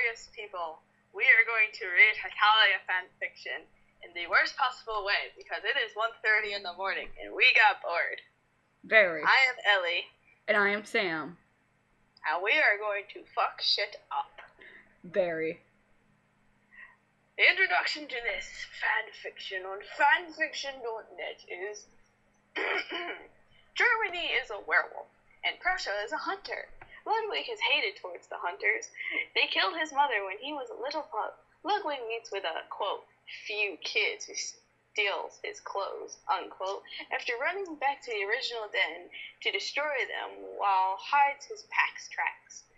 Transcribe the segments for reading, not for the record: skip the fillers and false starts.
glorious people, we are going to read Hetalia fanfiction in the worst possible way because it is 1:30 in the morning and we got bored. Very. I am Ellie. And I am Sam. And we are going to fuck shit up. Very. The introduction to this fanfiction on fanfiction.net is Germany is a werewolf and Prussia is a hunter. Ludwig is hated towards the hunters. They killed his mother when he was a little pup. Ludwig meets with a, quote, few kids who steals his clothes, unquote, after running back to the original den to destroy them while hides his pack's tracks.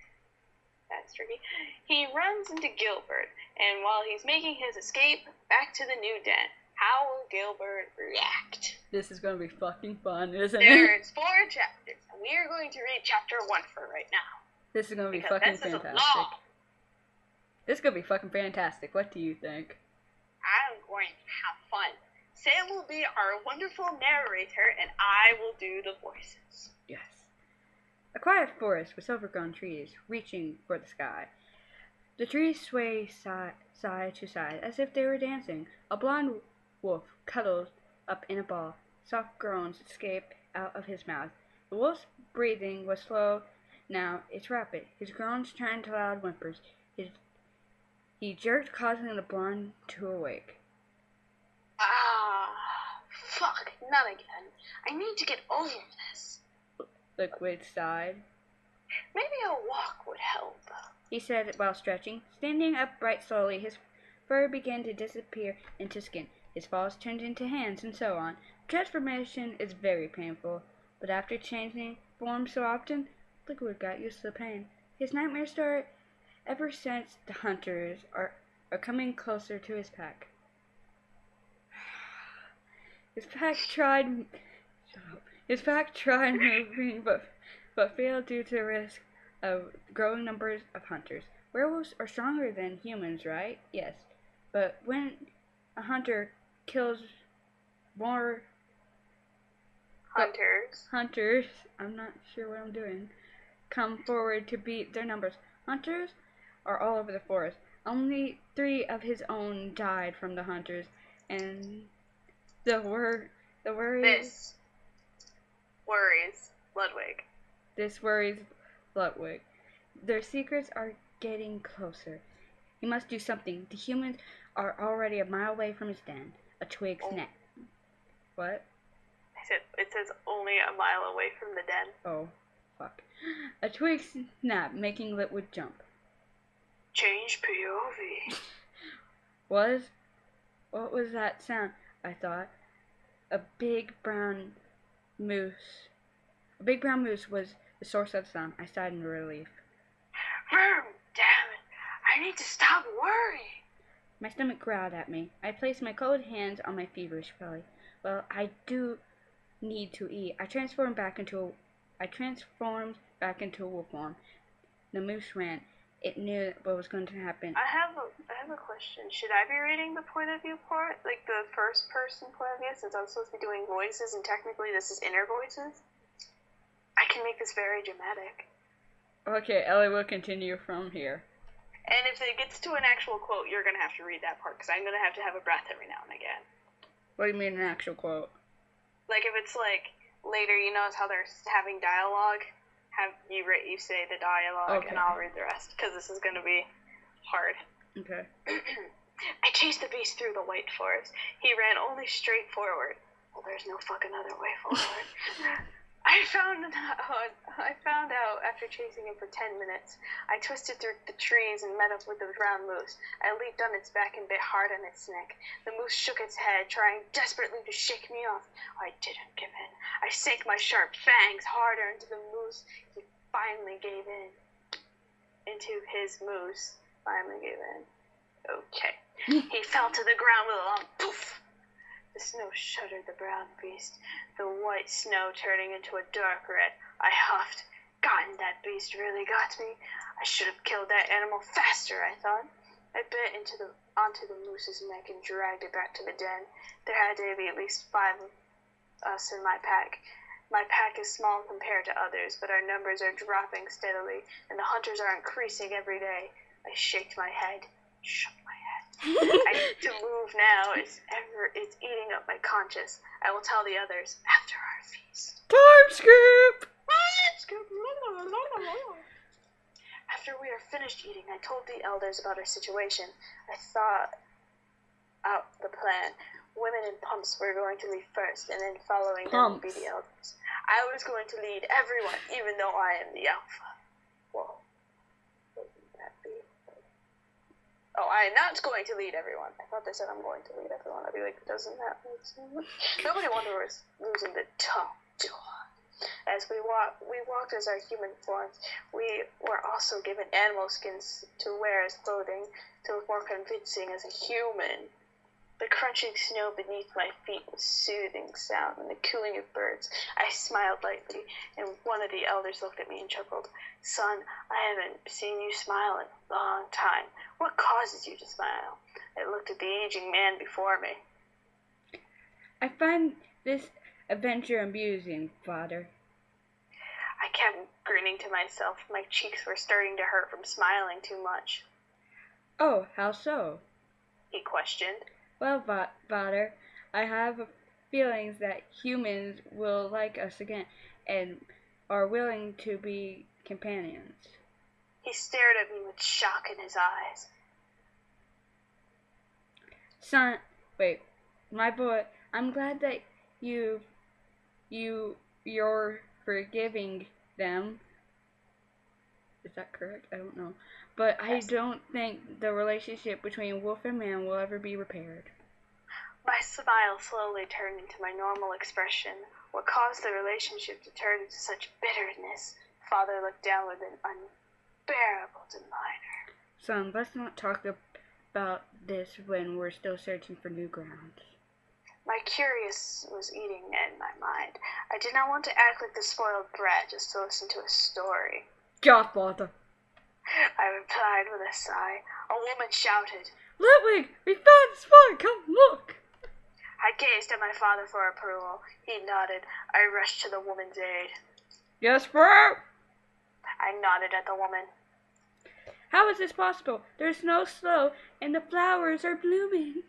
That's tricky. He runs into Gilbert, and while he's making his escape back to the new den, how will Gilbert react? This is going to be fucking fun, isn't it? There's 4 chapters, and we are going to read chapter 1 for right now. This is going to be because fucking this is fantastic. long. This is going to be fucking fantastic. What do you think? I'm going to have fun. Sam will be our wonderful narrator, and I will do the voices. Yes. A quiet forest with overgrown trees reaching for the sky. The trees sway side to side as if they were dancing. A blonde wolf cuddles up in a ball. Soft groans escape out of his mouth. The wolf's breathing was slow. Now it's rapid. His groans turn to loud whimpers. He jerked, causing the blonde to awake. Fuck, not again. I need to get over this. Ludwig sighed. Maybe a walk would help, he said while stretching. Standing upright slowly, his fur began to disappear into skin. His paws turned into hands, and so on. The transformation is very painful, but after changing form so often, Ludwig got used to the pain. His nightmares start ever since the hunters are coming closer to his pack. His pack tried moving, but failed due to the risk of growing numbers of hunters. Werewolves are stronger than humans, right? Yes, but when a hunter kills more hunters, I'm not sure what I'm doing, come forward to beat their numbers. Hunters are all over the forest. Only 3 of his own died from the hunters, and This worries Ludwig. This worries Ludwig. Their secrets are getting closer. He must do something. The humans are already a mile away from his den. A twig snapped. What? It says only a mile away from the den. Oh, fuck. A twig snapped, making Ludwig jump. Change POV. What was that sound? I thought. A big brown moose was the source of the sound. I sighed in relief. Damn it! I need to stop worrying. My stomach growled at me. I placed my cold hands on my feverish belly. Well, I do need to eat. I transformed back into a wolf form. The moose ran. It knew what was going to happen. I have a question. Should I be reading the point of view part, like the first person point of view, since I'm supposed to be doing voices and technically this is inner voices? I can make this very dramatic. Okay, Ellie will continue from here. And if it gets to an actual quote, you're going to have to read that part, because I'm going to have a breath every now and again. What do you mean an actual quote? Like if it's like later, you notice how they're having dialogue? Have you say the dialogue, okay, and I'll read the rest, because this is going to be hard. Okay. I chased the beast through the white forest. He ran only straight forward. Well, there's no fucking other way forward. I found out after chasing him for 10 minutes. I twisted through the trees and met up with the brown moose. I leaped on its back and bit hard on its neck. The moose shook its head, trying desperately to shake me off. I didn't give in. I sank my sharp fangs harder into the moose. He finally gave in. Okay. He fell to the ground with a long poof. The snow shuddered the brown beast, the white snow turning into a dark red. I huffed. God, that beast really got me. I should have killed that animal faster, I thought. I bit onto the moose's neck and dragged it back to the den. There had to be at least 5 of us in my pack. My pack is small compared to others, but our numbers are dropping steadily, and the hunters are increasing every day. I shaked my head. Shook my head. I need to move now. It's eating up my conscience. I will tell the others after our feast. Time skip! After we are finished eating, I told the elders about our situation. I thought out the plan. Women in pumps were going to leave first, and then following them would be the elders. I was going to lead everyone, even though I am the alpha. Whoa. Wouldn't that be? Oh, I am not going to lead everyone. I thought they said I'm going to lead everyone. I'd be like, doesn't that make sense? Nobody wanted us losing the top door. As we walked as our human forms. We were also given animal skins to wear as clothing to look more convincing as a human. The crunching snow beneath my feet was soothing sound, and the cooing of birds. I smiled lightly, and one of the elders looked at me and chuckled. Son, I haven't seen you smile in a long time. What causes you to smile? I looked at the aging man before me. I find this adventure amusing, Father. I kept grinning to myself. My cheeks were starting to hurt from smiling too much. Oh, how so? He questioned. Well, Father, I have feelings that humans will like us again and are willing to be companions. He stared at me with shock in his eyes. Son, wait, my boy, I'm glad that you're forgiving them. Is that correct? I don't know. But yes. I don't think the relationship between wolf and man will ever be repaired. My smile slowly turned into my normal expression. What caused the relationship to turn into such bitterness? Father looked down with an unbearable denier. Son, let's not talk about this when we're still searching for new ground. My curious was eating in my mind. I did not want to act like the spoiled brat just to listen to a story. Ja, Father. I replied with a sigh. A woman shouted, Ludwig, we found the spot! Come look! I gazed at my father for approval. He nodded. I rushed to the woman's aid. Yes, bro! I nodded at the woman. How is this possible? There's no snow, and the flowers are blooming.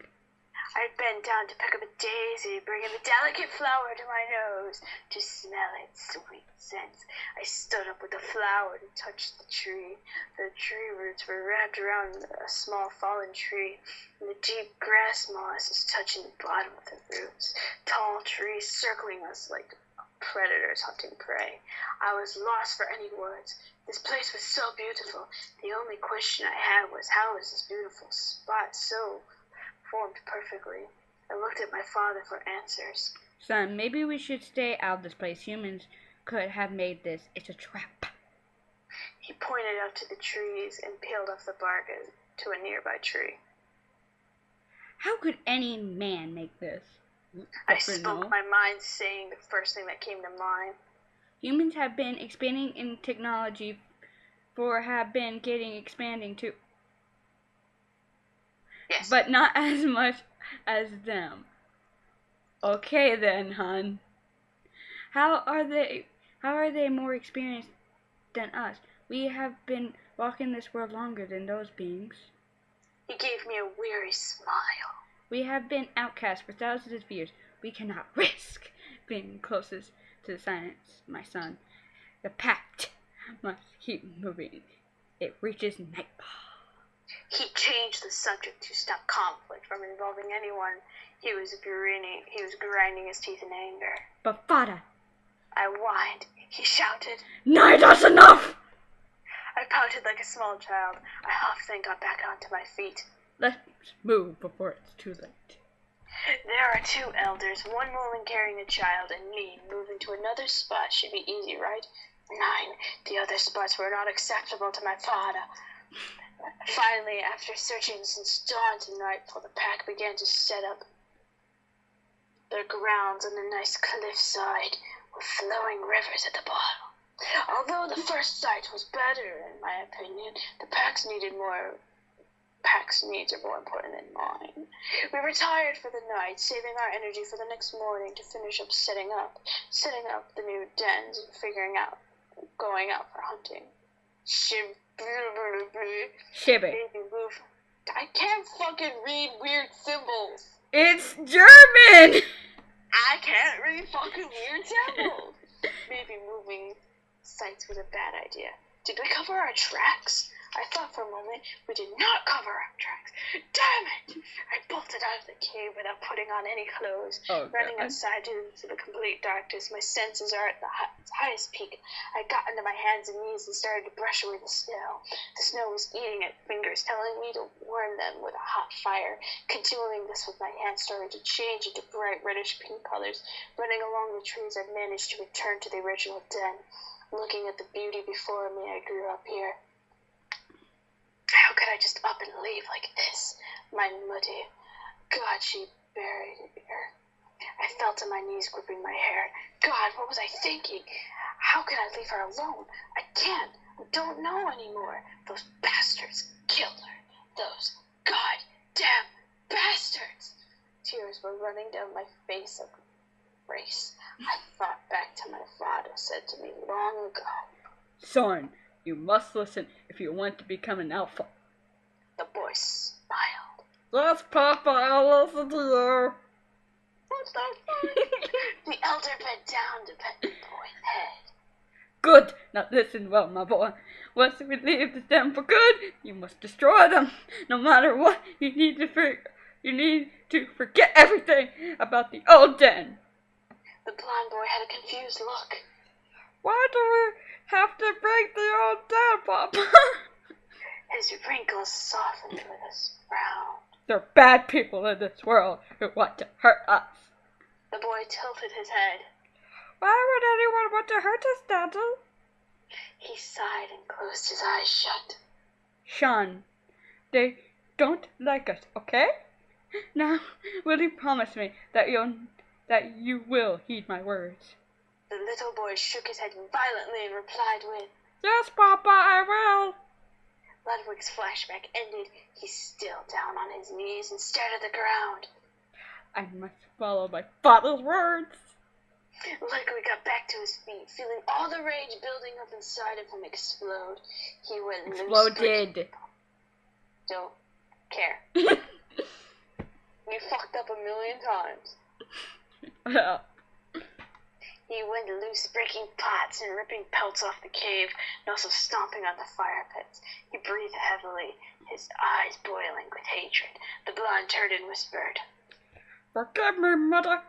I bent down to pick up a daisy, bringing the delicate flower to my nose to smell its sweet scent. I stood up with the flower to touch the tree. The tree roots were wrapped around a small fallen tree, and the deep grass moss is touching the bottom of the roots. Tall trees circling us like predators hunting prey. I was lost for any words. This place was so beautiful. The only question I had was, how is this beautiful spot so formed perfectly? I looked at my father for answers. Son, maybe we should stay out of this place. Humans could have made this. It's a trap. He pointed out to the trees and peeled off the bark to a nearby tree. How could any man make this? I spoke my mind, saying the first thing that came to mind. Humans have been expanding in technology expanding too. Yes. But not as much as them. Okay then, hon. How are they more experienced than us? We have been walking this world longer than those beings. He gave me a weary smile. We have been outcast for thousands of years. We cannot risk being closest to the science, my son. The pact must keep moving. It reaches nightfall. He changed the subject to stop conflict from involving anyone. He was grinding his teeth in anger. But father, I whined. He shouted, "No, that's enough!" I pouted like a small child. I huffed and got back onto my feet. Let's move before it's too late. There are two elders, one woman carrying a child, and me. Moving to another spot should be easy, right? 9. The other spots were not acceptable to my father. Finally, after searching since dawn to nightfall, the pack began to set up their grounds on a nice cliffside with flowing rivers at the bottom. Although the first site was better, in my opinion, the pack's needs are more important than mine. We retired for the night, saving our energy for the next morning to finish up setting up the new dens and going out for hunting. Shibby. Baby move. I can't fucking read weird symbols. It's German! I can't read fucking weird symbols. Maybe moving sites was a bad idea. Did we cover our tracks? I thought for a moment we did not cover our tracks. Damn it! I bolted out of the cave without putting on any clothes. Running outside into the complete darkness, my senses are at the highest peak. I got into my hands and knees and started to brush away the snow. The snow was eating at fingers, telling me to warm them with a hot fire. Continuing this with my hands started to change into bright reddish pink colors. Running along the trees, I managed to return to the original den. Looking at the beauty before me, I grew up here. How could I just up and leave like this? My muddy. God, she buried it here. I fell to my knees, gripping my hair. God, what was I thinking? How could I leave her alone? I can't. I don't know anymore. Those bastards killed her. Those goddamn bastards. Tears were running down my face like race. I thought back to my father said to me long ago. Son, you must listen if you want to become an alpha. The boy smiled. Yes, Papa, I'll listen to you. What's that funny? The elder bent down to pet the boy's head. Good. Now listen well, my boy. Once we leave this den for good, you must destroy them. No matter what, you need to forget everything about the old den. The blonde boy had a confused look. Why do we have to break the old den, Papa? His wrinkles softened with a frown. There are bad people in this world who want to hurt us. The boy tilted his head. Why would anyone want to hurt us, Daddy? He sighed and closed his eyes shut. Sean, they don't like us, okay? Now, will you promise me that you will heed my words? The little boy shook his head violently and replied with, Yes, Papa, I will. Ludwig's flashback ended. He's still down on his knees and stared at the ground. I must follow my father's words. Ludwig got back to his feet, feeling all the rage building up inside of him explode. He went loose. Exploded. Don't care. You fucked up a million times. Well. He went loose, breaking pots and ripping pelts off the cave, and also stomping on the fire pits. He breathed heavily, his eyes boiling with hatred. The blonde turned and whispered, Forgive me, Mother.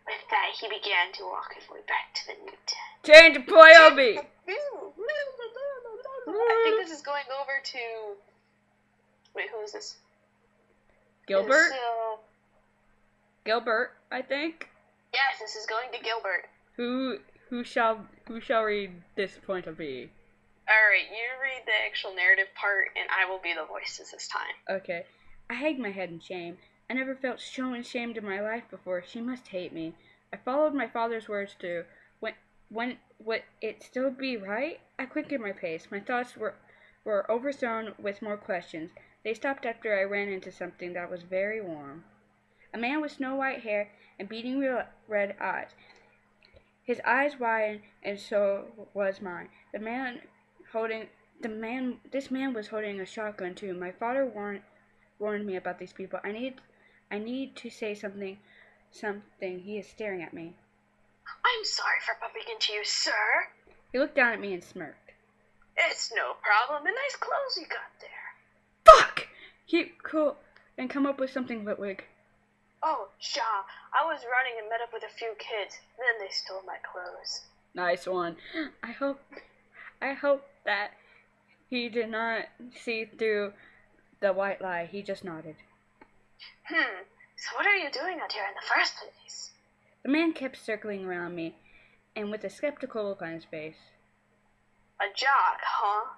With that, he began to walk his way back to the new den. Change of Poyobi! I think this is going over to... Wait, who is this? Gilbert? Gilbert, I think. Yes, this is going to Gilbert. Who shall read this point of view? Alright, you read the actual narrative part, and I will be the voices this time. Okay. I hang my head in shame. I never felt so ashamed in my life before. She must hate me. I followed my father's words too. When would it still be right? I quickened my pace. My thoughts were overthrown with more questions. They stopped after I ran into something that was very warm. A man with snow white hair and beating red eyes. His eyes wide, and so was mine. This man was holding a shotgun too. My father warned me about these people. I need to say something. He is staring at me. I'm sorry for bumping into you, sir. He looked down at me and smirked. It's no problem. And nice clothes you got there. Fuck! Keep cool and come up with something, Ludwig. Oh, Shaw, I was running and met up with a few kids. Then they stole my clothes. Nice one. I hope that he did not see through the white lie. He just nodded. So what are you doing out here in the first place? The man kept circling around me, and with a skeptical look on his face. A jog, huh?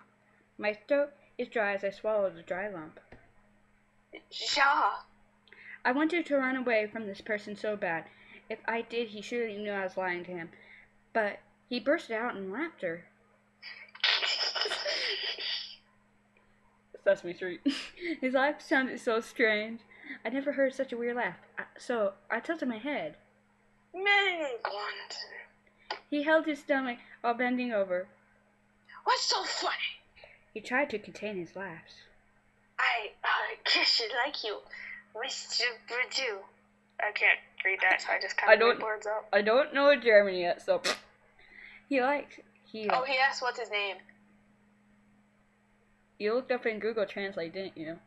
My throat is dry as I swallowed a dry lump. Shaw. I wanted to run away from this person so bad. If I did, he surely knew I was lying to him. But he burst out in laughter. Sesame Street. His laugh sounded so strange. I never heard such a weird laugh. So I tilted my head. He held his stomach while bending over. What's so funny? He tried to contain his laughs. I guess you like you, Mr. Purdue. I can't read that, so I just kind of make words up. I don't know German yet, so he asked what's his name. You looked up in Google Translate, didn't you?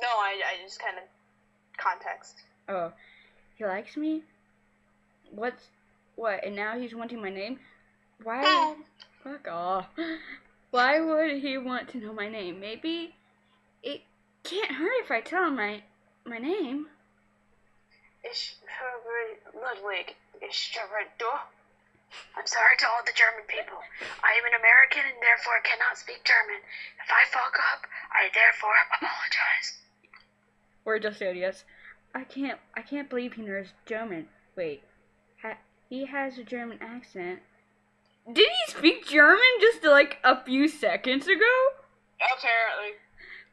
No, I just kind of context. Oh, he likes me? What? And now he's wanting my name? Why? Fuck off. Why would he want to know my name? Maybe it can't hurt if I tell him my name. Ludwig. I'm sorry to all the German people. I am an American and therefore cannot speak German. If I fuck up, I therefore apologize. We're just idiots. I can't believe he knows German. Wait, he has a German accent. Did he speak German just like a few seconds ago? Apparently.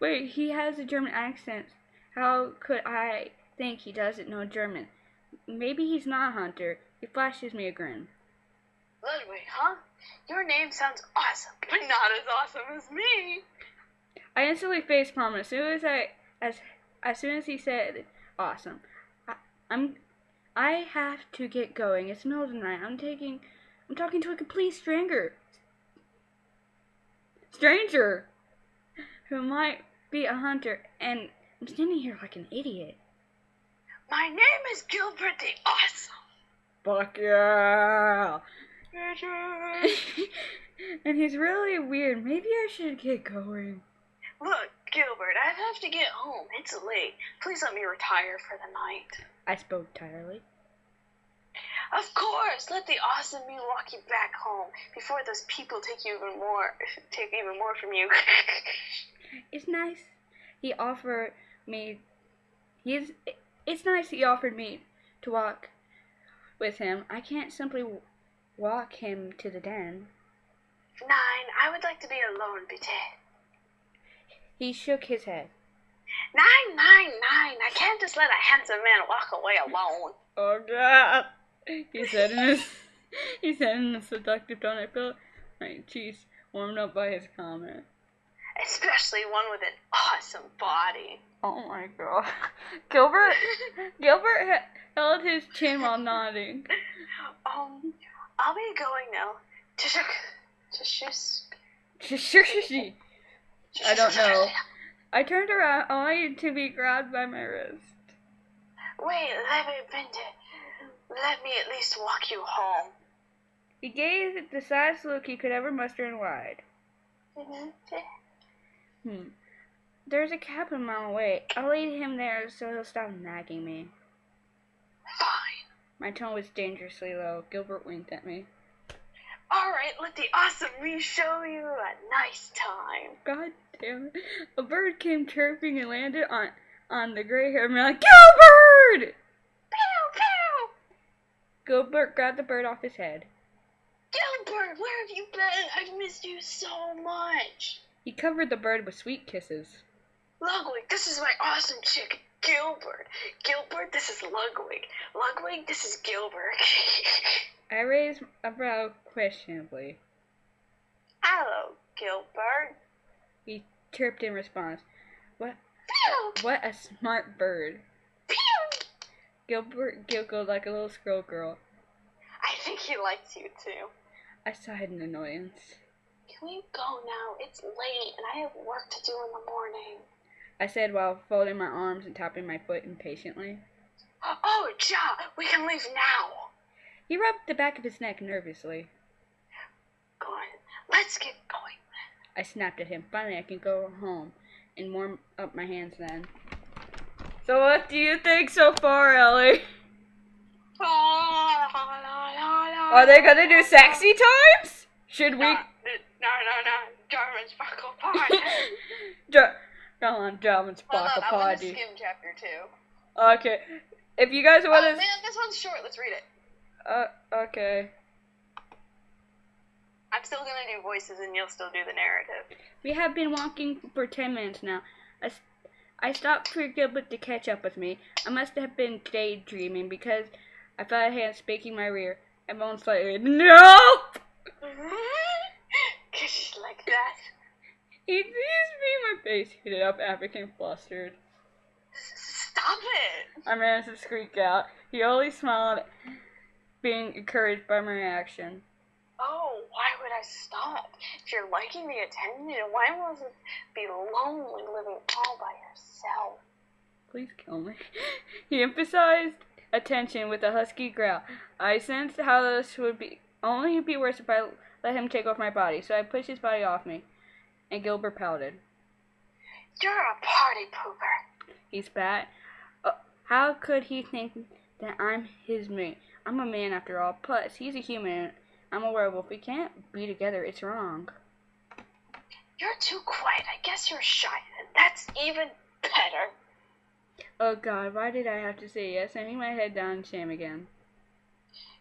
Wait, he has a German accent. How could I think he doesn't know German? Maybe he's not a hunter. He flashes me a grin. Ludwig, huh? Your name sounds awesome, but not as awesome as me. I instantly facepalmed as soon as he said awesome. I have to get going. It's the middle of the night. I'm talking to a complete stranger who might be a hunter, and I'm standing here like an idiot. My name is Gilbert the Awesome. Fuck yeah. And he's really weird. Maybe I should get going. Look, Gilbert, I have to get home. It's late. Please let me retire for the night. I spoke tirely. Of course! Let the awesome me walk you back home before those people take even more from you. It's nice he offered me to walk with him. I can't simply walk him to the den. 9, I would like to be alone, bitte. He shook his head. 9. I can't just let a handsome man walk away alone. Oh God! He said in a seductive tone. I felt my cheeks warmed up by his comment. Especially one with an awesome body. Oh my God! Gilbert held his chin while nodding. I'll be going now. I don't know. I turned around only to be grabbed by my wrist. Wait, let me at least walk you home. He gave the saddest look he could ever muster and lied. There's a cabin a mile away. I'll lead him there so he'll stop nagging me. Fine. My tone was dangerously low. Gilbert winked at me. Alright, let the awesome me show you a nice time. God damn it. A bird came chirping and landed on the gray hair man like, Gilbert! Pew, pew! Gilbert grabbed the bird off his head. Gilbert, where have you been? I've missed you so much. He covered the bird with sweet kisses. Ludwig, this is my awesome chick, Gilbert. Gilbert, this is Ludwig. Ludwig, this is Gilbert. I raised a brow questionably. Hello, Gilbert. He chirped in response. What? Pew! What a smart bird. Pew! Gilbert giggled like a little squirrel girl. I think he likes you too. I sighed in annoyance. Can we go now? It's late and I have work to do in the morning. I said while folding my arms and tapping my foot impatiently. Oh, Ja, we can leave now. He rubbed the back of his neck nervously. Go on, let's get going. I snapped at him. Finally, I can go home and warm up my hands then. So what do you think so far, Ellie? Are they gonna do sexy times? Should we? No. German sparkle party. Come on, German sparkle party. party. I'm gonna skim chapter 2. Okay. If you guys want to... Oh man, this one's short. Let's read it. Okay. I'm still gonna do voices and you'll still do the narrative. We have been walking for 10 minutes now. I stopped for Gilbert to catch up with me. I must have been daydreaming because I felt a hand spanking my rear. I moaned slightly. Nope! Like that. He sees me, my face heated up, I became flustered. Stop it! I managed to squeak out. He only smiled, being encouraged by my reaction. Oh, why would I stop? If you're liking the attention, why must it be lonely living all by yourself? Please kill me. He emphasized attention with a husky growl. I sensed how this would only be worse if I let him take off my body, so I pushed his body off me, and Gilbert pouted. You're a party pooper. He spat. How could he think that I'm his mate? I'm a man after all. Plus, he's a human. I'm a werewolf. We can't be together. It's wrong. You're too quiet. I guess you're shy, and that's even better. Oh God, why did I have to say yes? I hang my head down in shame again.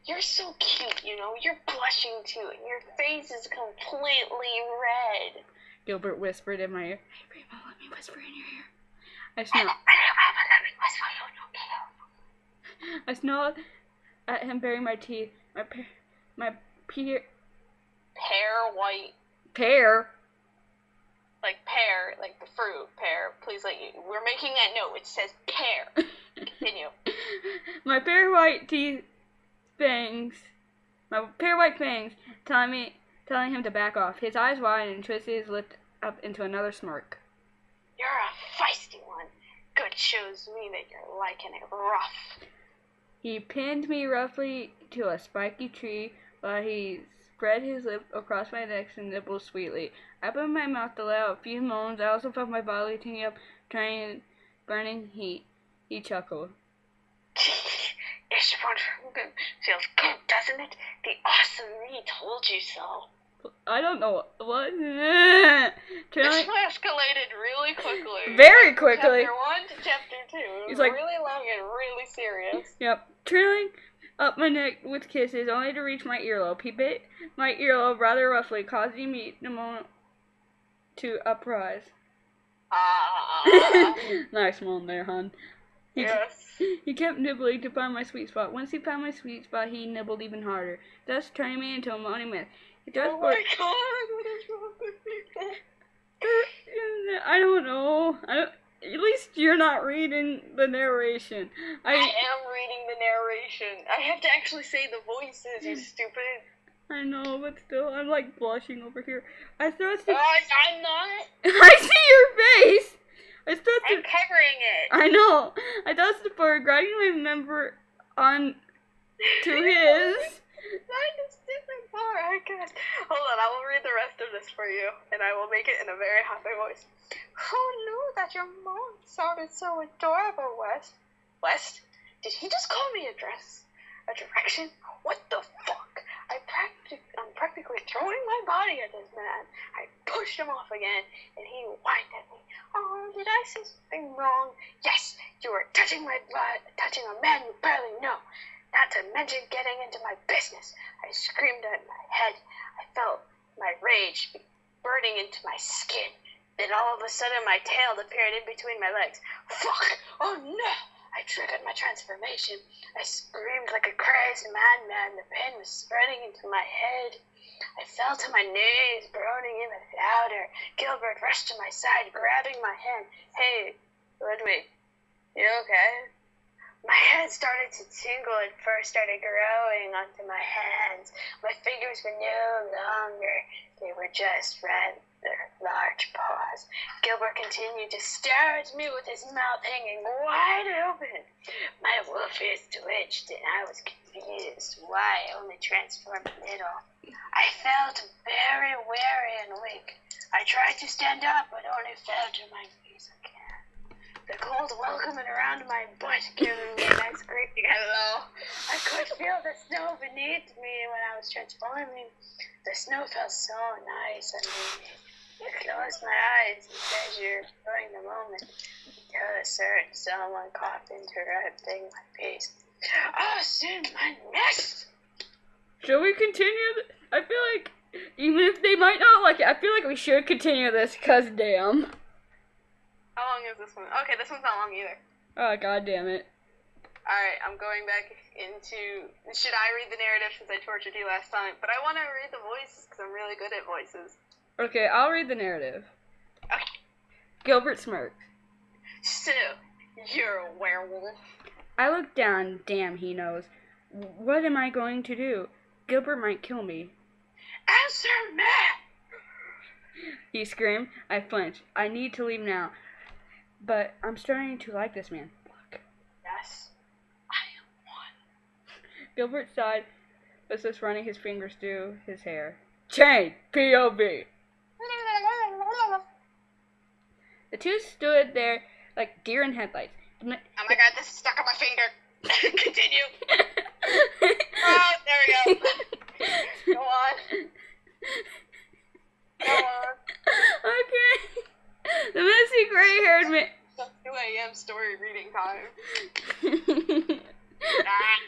You're so cute, you know. You're blushing too, and your face is completely red. Gilbert whispered in my ear. Hey, Remo, let me whisper in your ear. I snarled at him, baring my teeth. My pear white. Pear? Like pear, like the fruit, pear. Please, we're making that note. It says pear. Continue. My pear white fangs, telling him to back off. His eyes widened and twisted his lip up into another smirk. You're a feisty one. Good, shows me that you're liking it rough. He pinned me roughly to a spiky tree while he spread his lip across my neck and nibbled sweetly. I opened my mouth to let out a few moans. I also felt my body tingling up, trying burning heat. He chuckled. This one feels good, doesn't it? The awesome me told you so. I don't know what. This escalated really quickly. Very quickly. Chapter 1 to chapter 2. It was really long and really serious. Yep. Trailing up my neck with kisses, only to reach my earlobe. He bit my earlobe rather roughly, causing me to uprise. Nice moan there, hon. Yes. He kept nibbling to find my sweet spot. Once he found my sweet spot, he nibbled even harder, thus turning me into a moaning mess. Oh my God, what is wrong with people? I don't know. At least you're not reading the narration. I am reading the narration. I have to actually say the voices, you stupid. I know, but still, I'm like blushing over here. I'm not. I see your face! I'm covering it. I know. I thrust forward, grabbing my member on to his. Find a stupid part, I guess. Hold on, I will read the rest of this for you, and I will make it in a very happy voice. Who knew that your mom sounded so adorable, West? West? Did he just call me a direction? What the fuck? I'm practically throwing my body at this man. I pushed him off again, and he whined at me. Oh, did I say something wrong? Yes, you were touching my blood, touching a man you barely know. Not to mention getting into my business. I screamed at my head. I felt my rage burning into my skin. Then all of a sudden my tail appeared in between my legs. Fuck! Oh no! I triggered my transformation. I screamed like a crazy madman. The pain was spreading into my head. I fell to my knees, groaning even louder. Gilbert rushed to my side, grabbing my hand. Hey, Ludwig, you okay? My head started to tingle and first started growing onto my hands. My fingers were no longer. They were just rather large paws. Gilbert continued to stare at me with his mouth hanging wide open. My wolf ears twitched and I was confused why I only transformed a little. I felt very weary and weak. I tried to stand up but only fell to my knees again. The cold welcoming around my butt giving me a nice greeting hello. I could feel the snow beneath me when I was transforming. The snow felt so nice underneath me. I closed my eyes and treasured during the moment until a certain someone coughed, interrupting my pace. Oh, soon my nest! Shall we continue? I feel like, even if they might not like it, I feel like we should continue this, cause damn. How long is this one? Okay, this one's not long either. Oh, god damn it. Alright, I'm going back into... Should I read the narrative since I tortured you last time? But I want to read the voices because I'm really good at voices. Okay, I'll read the narrative. Okay. Gilbert smirks. So, you're a werewolf. I look down. Damn, he knows. What am I going to do? Gilbert might kill me. Answer me! He screamed. I flinched. I need to leave now. But I'm starting to like this man. Fuck. Yes, I am one. Gilbert sighed, was just running his fingers through his hair. Chain! POV! The two stood there like deer in headlights. Oh my god, this is stuck on my finger. Continue. Oh, there we go. Go on. Go on. Okay. The messy gray-haired man. 2 a.m. story reading time.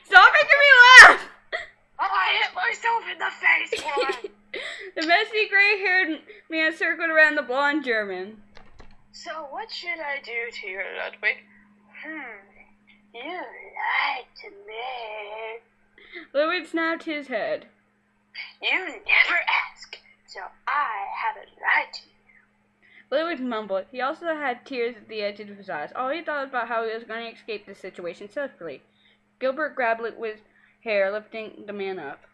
Stop making me laugh! Oh, I hit myself in the face, woman. The messy gray-haired man circled around the blonde German. So, what should I do to you, Ludwig? You lied to me. Ludwig snapped his head. You never ask, so I haven't lied to you. Ludwig mumbled. He also had tears at the edge of his eyes. All he thought about how he was going to escape the situation safely. Gilbert grabbed Ludwig's hair, lifting the man up.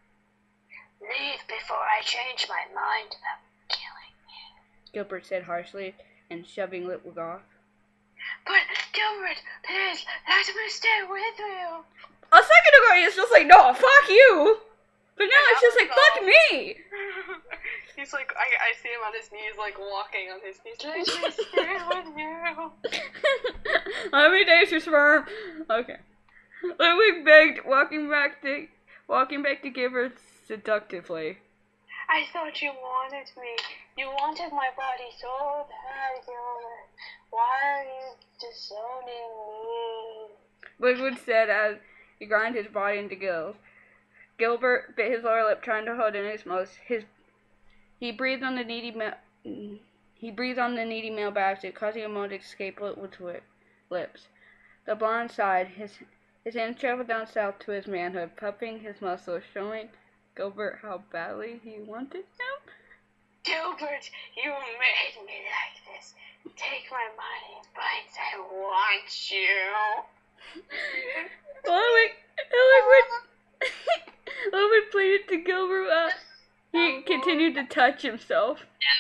Leave before I change my mind about killing you, Gilbert said harshly, and shoving Ludwig off. But, Gilbert, please, let me stay with you. A second ago he was just like, no, fuck you! But now it's just like, fuck me! He's like, I see him on his knees, like, walking on his knees. Let me stay with you. Let me taste your sperm. Okay. Ludwig begged, walking back to Gilbert seductively. I thought you wanted me. You wanted my body so bad, Gilbert. Why are you disowning me? Ludwig said as he ground his body into Gil's. Gilbert bit his lower lip, trying to hold in his mouth. He breathed on the needy male bastard, causing a moan to escape Ludwig's lips. The blonde sighed. His hand traveled down south to his manhood, puffing his muscles, showing Gilbert how badly he wanted him. Gilbert, you made me like this. Take my money in bites. I want you. Ludwig pleaded to Gilbert. He continued to touch himself. No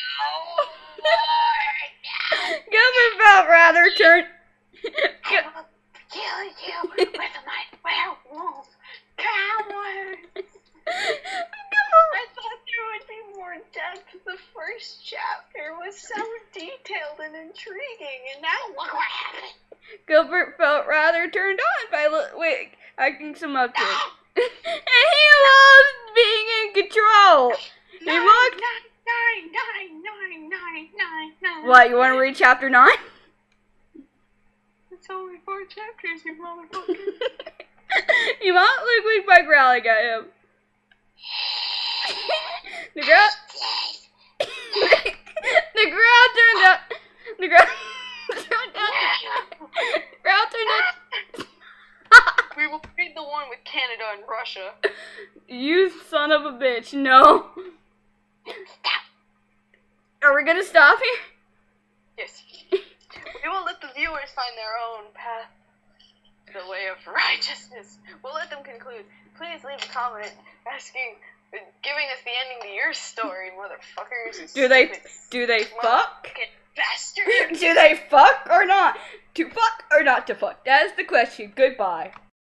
more. Gilbert felt rather turned. I will kill you with my werewolf powers. I thought there would be more depth. The first chapter was so detailed and intriguing, and now look what happened. Gilbert felt rather turned on by Ludwig acting seductive. And he loves being in control. Nine. What, you want to read chapter 9? It's only 4 chapters, you motherfucker. You want Ludwig by growling at him. The ground turned up. The ground turned up. We will read the one with Canada and Russia. You son of a bitch, no. Stop. Are we gonna stop here? Yes. We will let the viewers find their own path to the way of righteousness. We'll let them conclude. Please leave a comment giving us the ending to your story, motherfuckers. Do they fuck? Bastard. Do they fuck or not? To fuck or not to fuck? That is the question. Goodbye.